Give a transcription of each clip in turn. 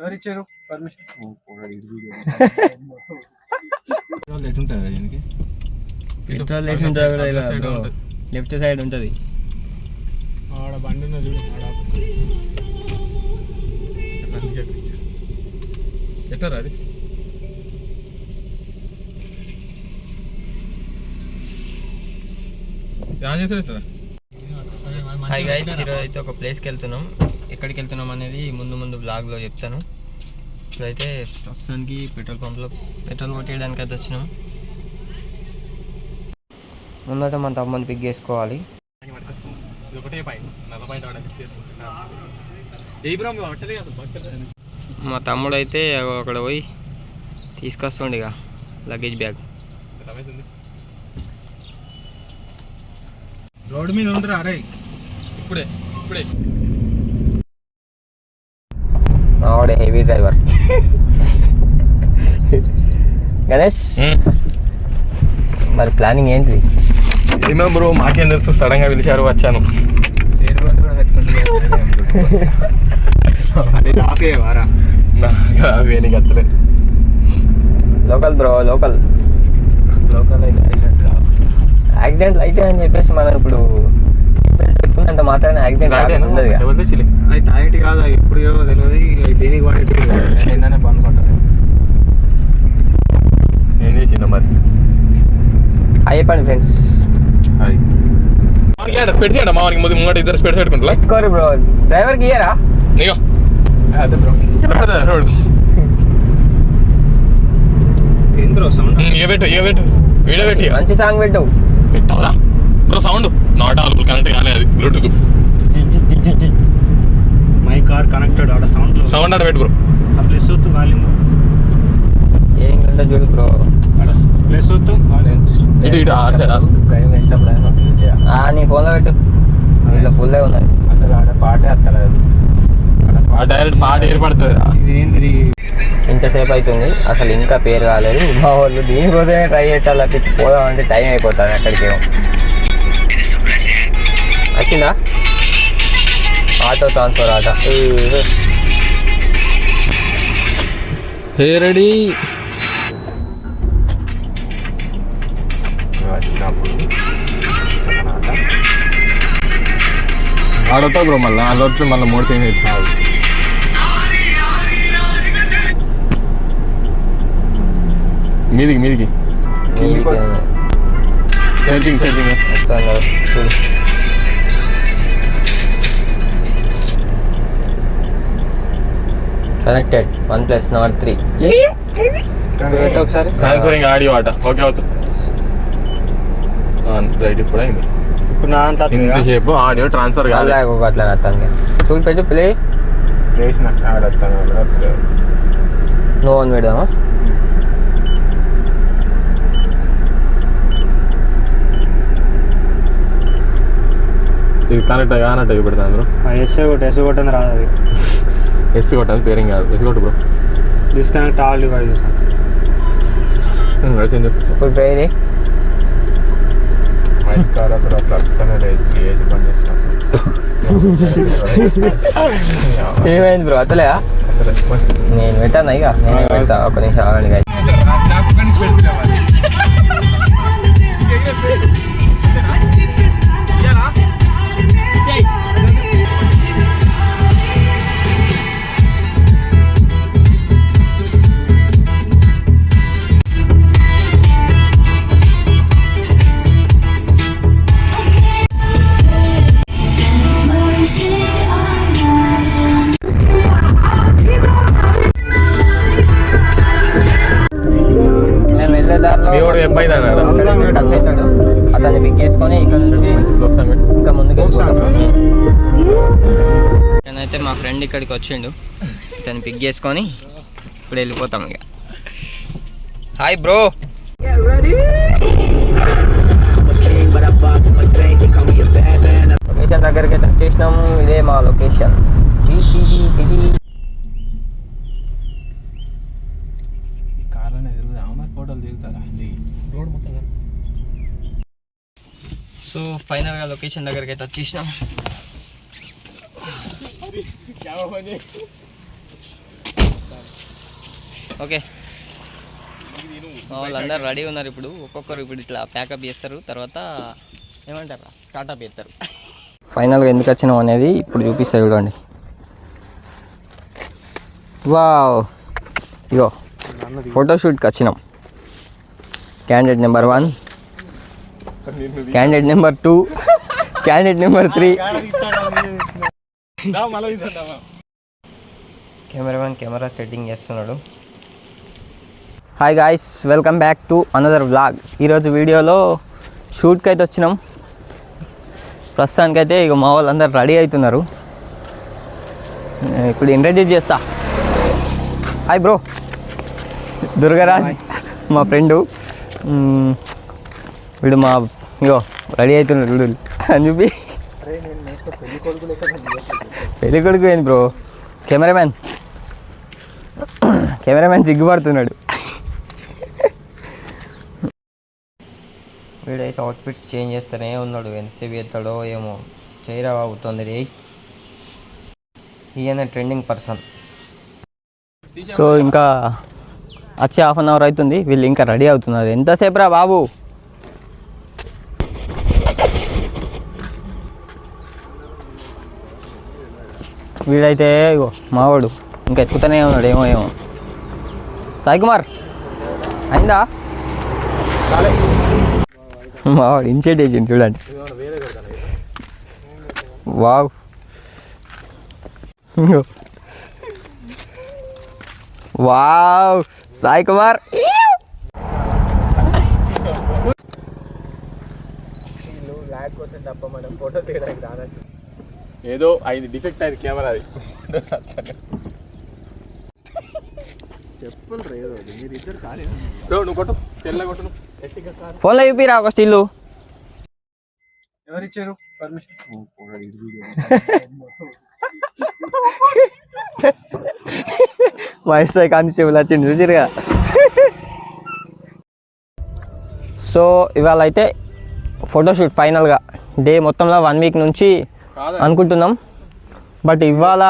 ఎవరిచ్చారు permission? Petrol light ఉంటుంది, left side ఉంటుంది. ఆడ బండి ఉన్నది చూడు, ఎట్లా అది హాయ్ గైస్, ఈరోజు అయితే ఒక ప్లేస్కి వెళ్తున్నాం. ఎక్కడికి వెళ్తున్నాం అనేది ముందు బ్లాగ్లో చెప్తాను. ఇప్పుడైతే ప్రస్తుతానికి పెట్రోల్ పంప్లో పెట్రోల్ కొట్టేయడానికి అయితే వచ్చినాం. ముందట మన తమ్ముని పిక్ చేసుకోవాలి. మా తమ్ముడు అయితే అక్కడ పోయి తీసుకొస్తుండే ఇక లగేజ్ బ్యాగ్. రోడ్డు మీద ఉండరా అరే, ఇప్పుడే ఆవిడ హెవీ డ్రైవర్ గణేష్. మరి ప్లానింగ్ ఏంటి? ఏమో బ్రో, మాకేం తెలుసు, సడన్ గా పిలిచారు వచ్చాను. లోకల్ బ్రో, లోకల్ యాక్సిడెంట్లు అయితే అని చెప్పేసి మనం ఇప్పుడు చెప్పుకున్నంత మాత్రాన యాక్సిడెంట్ ఉండదు. అది తాగేటి కాదు, ఎప్పుడు తెలియదు, దేనికి వాడేది ఏంటనే పనుకుంటుంది. ఏం చేసిండ మరి? అయిపోయింది ఫ్రెండ్స్. పెడితే మామూలు ముంగట ఇద్దరు స్పెడ్స్ పెట్టుకుంటా పెట్టుకోరు బ్రో. డ్రైవర్కి ఇయ్యరా? అదే బ్రో, రోడ్ ఏం బ్రో సౌండ్? పెట్టు వీడియో పెట్టి మంచి సాంగ్ పెట్టవరా bro. Sound not all connect కానీ అది బ్లూటూత్. My car connected. ఆడ సౌండ్ ఆడ పెట్టు బ్రో. ప్లస్ అవుతూ వాల్యూమ్ ఏం ఉంటుంది చూడు బ్రో. ప్లస్ అవుతూ నీ ఫోన్లో పెట్టు. ఇట్లా ఫుల్లే ఉన్నది అసలు. ఆడ పాటే వస్తలేదు, డైరెక్ట్ పాట ఏర్పడుతుంది. ఇంతసేపు అవుతుంది, అసలు ఇంకా పేరు కాలేదు. మా వాళ్ళు దీనికోసమే ట్రై చేస్తారు తప్పించి పోదామంటే టైం అయిపోతుంది. అక్కడికి వచ్చిందా ఆటో ట్రాన్స్ఫర్ ఆట. రెడీ వచ్చినప్పుడు ఆడతా బ్రో. మళ్ళీ అల్లొచ్చి మళ్ళీ 3 చేంజ్ అవుతున్నావు. మీదికి సెట్టింగ్ చూడు. Connected OnePlus Nord 3. ఒకసారి ట్రాన్స్ఫరింగ్ ఆడియో ఆట ఓకే అవుతుంది. రైట్, ఇప్పుడు అయింది. ఇంతసేపు ఆడియో ట్రాన్స్ఫర్ కాలేదు. అట్లా వస్తాను చూడు. పెట్టు ప్లే చేసిన ఆడతాను. నో అని పెడదామా? ఇది కనెక్ట్ కానట్టు పెడతాను బ్రో. ఎస్ కొట్టని రాదు. అది ఎస్ కొట్టాలి, పేరింగ్ కాదు. ఎస్ కొట్టు బ్రో. డిస్కనెక్ట్ ఆల్ డివైజెస్ వచ్చింది. ఇప్పుడు ట్రై చేయి. మైక్ కార్ అసలు అట్లా అర్థమే లేదు. ఏజ్ పని చేసిన ఏమైంది బ్రో? అతలే నేను పెట్టాను. ఇక నేనే పెడతా. ఒక నిమిషం ఆగండి. అతన్ని పిక్ చేసుకొని ఇక్కడ నుంచి ఇంకా ముందుకు వెళ్ళిపోతాం. నేనైతే మా ఫ్రెండ్ ఇక్కడికి వచ్చిండు. ఇతన్ని పిక్ చేసుకొని ఇప్పుడు వెళ్ళిపోతాం ఇక. Hi bro. లొకేషన్ దగ్గరికి అయితే వచ్చేసినాము. ఇదే మా లొకేషన్. సో ఫైనల్గా లొకేషన్ దగ్గరికి అయితే వచ్చేసినాం. ఓకే వాళ్ళందరూ రెడీ ఉన్నారు. ఇప్పుడు ఒక్కొక్కరు ఇప్పుడు ఇట్లా ప్యాకప్ చేస్తారు, తర్వాత ఏమంటారు స్టార్ట్అప్ చేస్తారు. ఫైనల్గా ఎందుకు వచ్చినాం అనేది ఇప్పుడు చూపిస్తా చూడండి. వావ్, ఇగో ఫోటోషూట్కి వచ్చినాం. Candidate number 1, candidate number 2, candidate number 3. Cameraman camera setting చేస్తున్నాడు. Hi guys, welcome back to another vlog. ఈరోజు వీడియోలో షూట్కి అయితే వచ్చినాం. ప్రస్తుతానికైతే ఇక మా వాళ్ళందరూ రెడీ అవుతున్నారు. ఇప్పుడు ఇంట్రడ్యూస్ చేస్తా. హాయ్ బ్రో, దుర్గరాజ్ మా ఫ్రెండు. వీడు మా ఇగో రెడీ అవుతున్నాడు వీడు అని చెప్పి. పెళ్ళి కొడుకు ఏంది బ్రో, కెమెరామెన్ సిగ్గుపడుతున్నాడు. వీడైతే అవుట్ఫిట్స్ చేంజ్ చేస్తూనే ఉన్నాడు. ఎంతసేపు చేస్తాడో ఏమో, చేయరా అవుతుంది. ఈయన ట్రెండింగ్ పర్సన్. సో ఇంకా వచ్చి హాఫ్ అన్ అవర్ అవుతుంది, వీళ్ళు ఇంకా రెడీ అవుతున్నారు. ఎంతసేపు రా బాబు. వీడైతే ఇగో మావాడు ఇంకా ఎత్తుకుతూనే ఉన్నాడు. ఏమో సాయి కుమార్ అయిందా? మావాడు ఇన్షియేట్ చేసిండు చూడండి. Wow, wow Sai Kumar. ఏదో అయింది, డిఫెక్ట్ అయింది కెమెరా. అది నువ్వు కొట్టు, తెల్ల కొట్టు. ఫోన్లో చూపిరా ఒక స్టిల్లు. ఎవరిచ్చారు పర్మిషన్? మహేష్ కానిస్టేబుల్ వచ్చింది చూసిరుగా. సో ఇవాళ అయితే ఫోటోషూట్ ఫైనల్గా డే మొత్తంలో 1 వీక్ నుంచి అనుకుంటున్నాం. బట్ ఇవాళ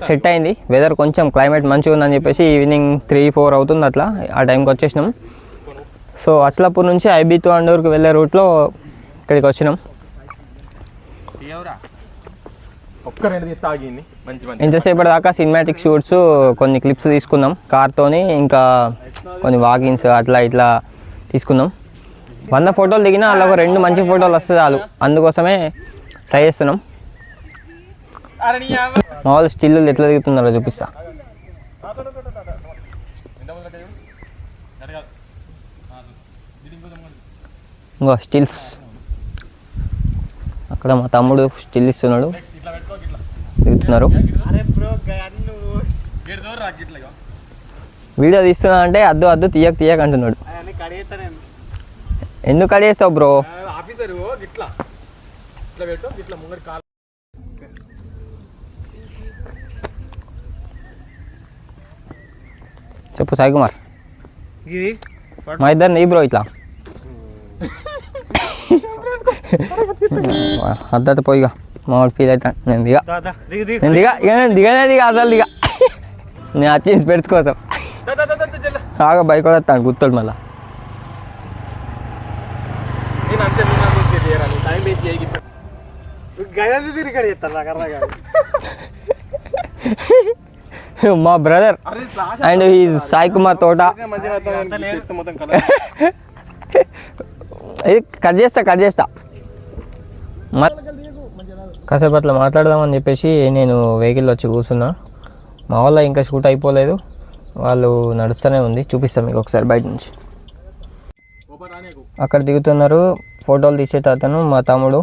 సెట్ అయింది. వెదర్ కొంచెం క్లైమేట్ మంచిగా ఉందని చెప్పేసి ఈవినింగ్ 3-4 అవుతుంది అట్లా, ఆ టైంకి వచ్చేసినాం. సో అచలాపూర్ నుంచి ఐబీ టు అండూర్కి వెళ్ళే రూట్లో ఇక్కడికి వచ్చినాం. ఇంతసేపటి దాకా సినిమాటిక్ షూట్స్ కొన్ని క్లిప్స్ తీసుకున్నాం కార్తోని, ఇంకా కొన్ని వాకింగ్స్ అట్లా ఇట్లా తీసుకున్నాం. 100 ఫోటోలు దిగినా అలా ఒక 2 మంచి ఫోటోలు వస్తే చాలు, అందుకోసమే ట్రై చేస్తున్నాం. మా వాళ్ళు స్టిల్లు ఎట్లా దిగుతున్నారో చూపిస్తా. ఇంకో స్టిల్స్ అక్కడ మా తమ్ముడు స్టిల్ ఇస్తున్నాడు, దిగుతున్నారు. వీడియో తీస్తున్నా అంటే అద్దు తీయక అంటున్నాడు. ఎందుకు కడిగేస్తావు బ్రో? చెప్పు సాయి కుమార్. మా ఇద్దరు నీ బ్రో ఇట్లా అద్దత పోయిగా మా వాళ్ళు ఫీల్ అవుతాను. నేను దిగా అసలు నేను వచ్చి స్పెట్స్ కోసం బాగా బైక్ వస్తాను గుర్తాడు. మళ్ళా మా బ్రదర్ అండ్ ఈ సాయి కుమార్ తోట. ఇది కట్ చేస్తా కాసేపు అట్లా మాట్లాడదామని చెప్పేసి నేను వెహికల్లో వచ్చి కూర్చున్నా. మా వాళ్ళ ఇంకా షూట్ అయిపోలేదు, వాళ్ళు నడుస్తూనే ఉంది. చూపిస్తాం మీకు ఒకసారి బయట నుంచి. అక్కడ దిగుతున్నారు ఫోటోలు తీసే అతను మా తమ్ముడు,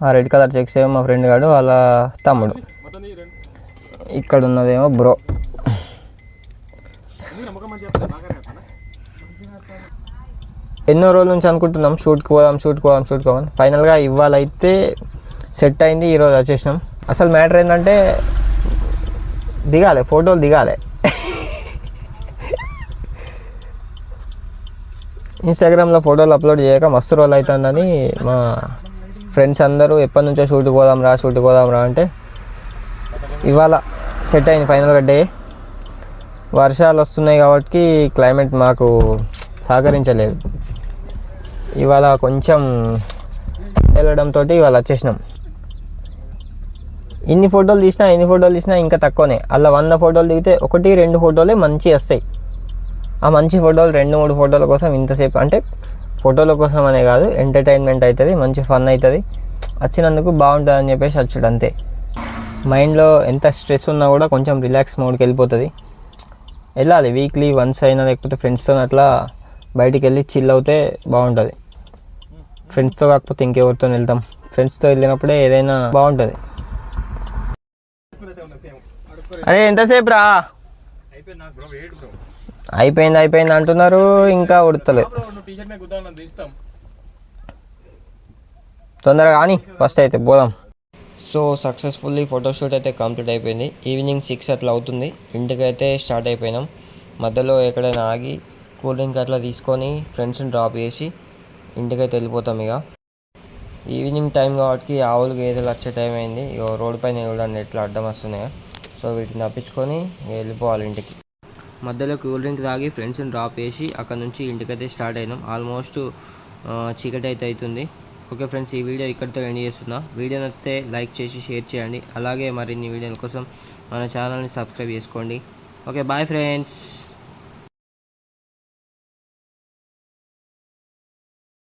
ఆ రెడ్ కలర్ చెక్స్ ఏమో మా ఫ్రెండ్ గాడు వాళ్ళ తమ్ముడు. ఇక్కడ ఉన్నదేమో బ్రో. ఎన్నో రోజుల నుంచి అనుకుంటున్నాం షూట్కి పోదాం. ఫైనల్గా ఇవాళ అయితే సెట్ అయింది. ఈరోజు వచ్చేసినాం. అసలు మ్యాటర్ ఏంటంటే ఫోటోలు దిగాలి. ఇన్స్టాగ్రామ్లో ఫోటోలు అప్లోడ్ చేయక మస్తు రోజులు అవుతుందని మా ఫ్రెండ్స్ అందరూ ఎప్పటి నుంచో షూట్కి పోదాం రా అంటే ఇవాళ సెట్ అయింది ఫైనల్గా డే. వర్షాలు వస్తున్నాయి కాబట్టి క్లైమేట్ మాకు సహకరించలేదు. ఇవాళ కొంచెం వెళ్ళడంతో ఇవాళ వచ్చేసినాం. ఎన్ని ఫోటోలు తీసినా ఇంకా తక్కువనే. అలా 100 ఫోటోలు దిగితే 1-2 ఫోటోలే మంచి వస్తాయి. ఆ మంచి ఫోటోలు 2-3 ఫోటోల కోసం ఇంతసేపు, అంటే ఫోటోల కోసం అనే కాదు, ఎంటర్టైన్మెంట్ అవుతుంది, మంచి ఫన్ అవుతుంది, వచ్చినందుకు బాగుంటుంది అని చెప్పేసి వచ్చుడు అంతే. మైండ్లో ఎంత స్ట్రెస్ ఉన్నా కూడా కొంచెం రిలాక్స్ మోడ్కి వెళ్ళిపోతుంది. వెళ్ళాలి వీక్లీ వన్స్ అయినా, లేకపోతే ఫ్రెండ్స్తో అట్లా బయటికి వెళ్ళి చిల్ అవుతే బాగుంటుంది. ఫ్రెండ్స్తో కాకపోతే ఇంకెవరితో వెళ్తాం, ఫ్రెండ్స్తో వెళ్ళినప్పుడే ఏదైనా బాగుంటుంది. అరే ఎంతసేపు రా, అయిపోయింది అంటున్నారు, ఇంకా ఉడతలేదు. తొందరగా కానీ ఫస్ట్ అయితే పోదాం. సో సక్సెస్ఫుల్లీ ఫోటోషూట్ అయితే కంప్లీట్ అయిపోయింది. ఈవినింగ్ 6 అట్లా అవుతుంది. ఇంటికైతే స్టార్ట్ అయిపోయినాం. మధ్యలో ఎక్కడైనా ఆగి కూల్ డ్రింక్ అట్లా తీసుకొని ఫ్రెండ్స్ని డ్రాప్ చేసి ఇంటికైతే వెళ్ళిపోతాం. ఇక ఈవినింగ్ టైం కాబట్టి ఆవులు గేదెలు వచ్చే టైం అయింది. ఇక రోడ్డు పైన చూడండి ఎట్లా అడ్డం వస్తున్నాయో. సో వీటిని తప్పించుకొని వెళ్ళిపోవాలి ఇంటికి. మధ్యలో కూల్ డ్రింక్ తాగి ఫ్రెండ్స్ని డ్రాప్ చేసి అక్కడ నుంచి ఇంటికైతే స్టార్ట్ అయినాం. ఆల్మోస్ట్ చీకటి అయితే అవుతుంది. ఓకే ఫ్రెండ్స్, ఈ వీడియో ఇక్కడితో ఎండ్ చేస్తున్నా. వీడియో నచ్చితే లైక్ చేసి షేర్ చేయండి. అలాగే మరిన్ని వీడియోల కోసం మన ఛానల్ని సబ్స్క్రైబ్ చేసుకోండి. Okay bye friends.